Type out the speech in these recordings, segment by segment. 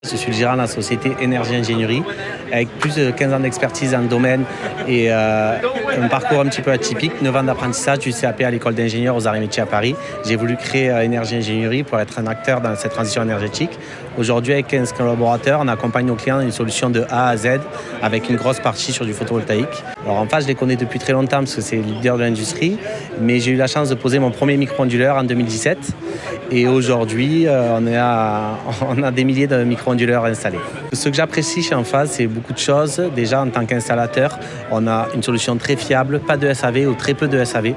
Je suis le gérant de la société Énergie Ingénierie, avec plus de 15 ans d'expertise dans le domaine et un parcours un petit peu atypique, 9 ans d'apprentissage du CAP à l'école d'ingénieurs aux arts et métiers à Paris. J'ai voulu créer Énergie Ingénierie pour être un acteur dans cette transition énergétique. Aujourd'hui, avec 15 collaborateurs, on accompagne nos clients dans une solution de A à Z, avec une grosse partie sur du photovoltaïque. Alors en face, je les connais depuis très longtemps parce que c'est le leader de l'industrie, mais j'ai eu la chance de poser mon premier micro-onduleur en 2017. Et aujourd'hui, on a des milliers de micro-onduleurs installés. Ce que j'apprécie chez Enphase, c'est beaucoup de choses. Déjà, en tant qu'installateur, on a une solution très fiable, pas de SAV ou très peu de SAV.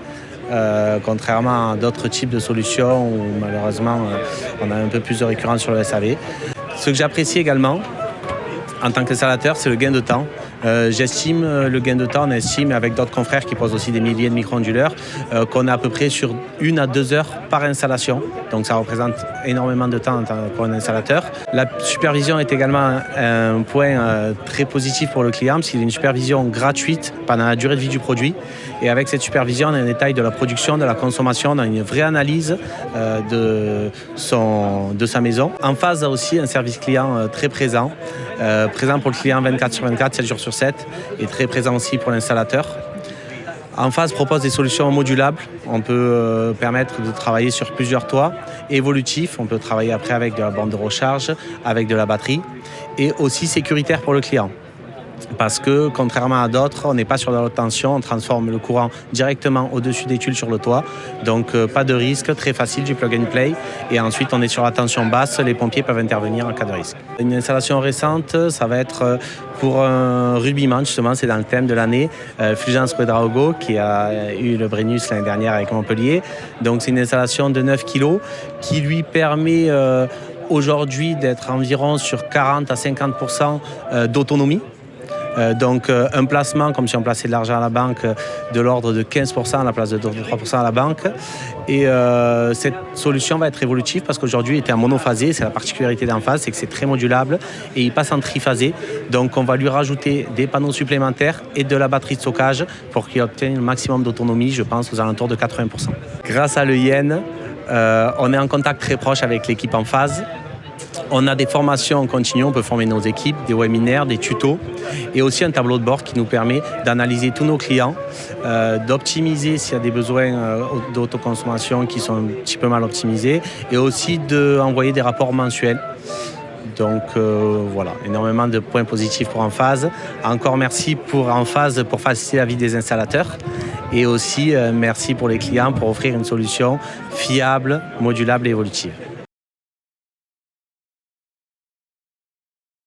Contrairement à d'autres types de solutions où malheureusement on a un peu plus de récurrence sur le SAV. Ce que j'apprécie également en tant qu'installateur, c'est le gain de temps. J'estime le gain de temps, on estime avec d'autres confrères qui posent aussi des milliers de micro-onduleurs qu'on est à peu près sur 1 à 2 heures par installation. Donc ça représente énormément de temps pour un installateur. La supervision est également un point très positif pour le client parce qu'il y a une supervision gratuite pendant la durée de vie du produit. Et avec cette supervision, on a un détail de la production, de la consommation, on a une vraie analyse de sa maison. Enphase a aussi un service client très présent. Présent pour le client 24 sur 24, 7 jours sur 7 et très présent aussi pour l'installateur. Enphase propose des solutions modulables. On peut permettre de travailler sur plusieurs toits évolutifs. On peut travailler après avec de la borne de recharge, avec de la batterie et aussi sécuritaire pour le client. Parce que, contrairement à d'autres, on n'est pas sur de la haute tension, on transforme le courant directement au-dessus des tuiles sur le toit. Donc, pas de risque, très facile, du plug and play. Et ensuite, on est sur la tension basse, les pompiers peuvent intervenir en cas de risque. Une installation récente, ça va être pour un rugbyman, justement, c'est dans le thème de l'année, Fulgence Ouedraogo, qui a eu le Brennus l'année dernière avec Montpellier. Donc, c'est une installation de 9 kg qui lui permet aujourd'hui d'être environ sur 40 à 50% d'autonomie. Donc un placement, comme si on plaçait de l'argent à la banque, de l'ordre de 15% à la place de 3% à la banque. Et cette solution va être évolutive parce qu'aujourd'hui il était en monophasé, c'est la particularité d'Enphase, c'est que c'est très modulable et il passe en triphasé. Donc on va lui rajouter des panneaux supplémentaires et de la batterie de stockage pour qu'il obtienne le maximum d'autonomie, je pense aux alentours de 80%. Grâce à l'EIN, on est en contact très proche avec l'équipe Enphase. On a des formations en continu, on peut former nos équipes, des webinaires, des tutos et aussi un tableau de bord qui nous permet d'analyser tous nos clients, d'optimiser s'il y a des besoins d'autoconsommation qui sont un petit peu mal optimisés et aussi d'envoyer des rapports mensuels. Donc voilà, énormément de points positifs pour Enphase. Encore merci pour Enphase pour faciliter la vie des installateurs et aussi merci pour les clients pour offrir une solution fiable, modulable et évolutive.